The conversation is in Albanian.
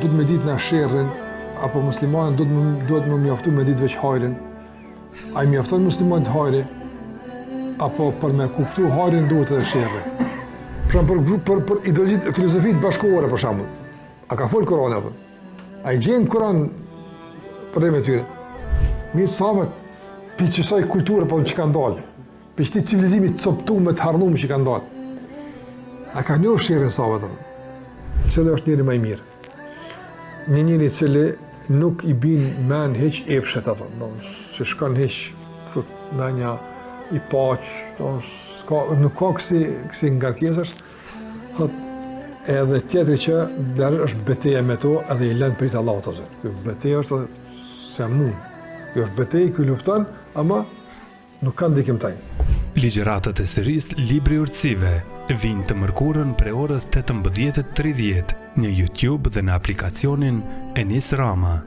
duhet me ditë në sherrin, apo muslimanin duhet me mjaftu me ditë veç hajrin, a i mjafton muslimanit hajri, apo për me kuptu hajrin duhet edhe sherri. Për ideologjit, filozofit bashkëkohore për shembull, a ka folë Kurani apo? A i gjenë Kur'an për e tyre? Mirë sahabët, për qësaj kulturë për që kanë dalë, për qëti civilizimit të coptume, të harnume që kanë dalë. A ka njohë sherrin sahabët apo? Cële është njëri më i mirë? Njëri cili nuk i bin men heq epshet apo, që shkon heq menja i paqë, nuk ka kësi ngarkesash, edhe tjetëri që dherë është beteja me to edhe i lënë pritë Allah të zërë. Kjo beteja është se mund. Kjo është beteja, kjo luftan, ama nuk kanë dikim tajnë. Ligjëratët e seris Libri Urtësive vinë të mërkurën pre orës 18:30 në YouTube dhe në aplikacionin Enis Rama.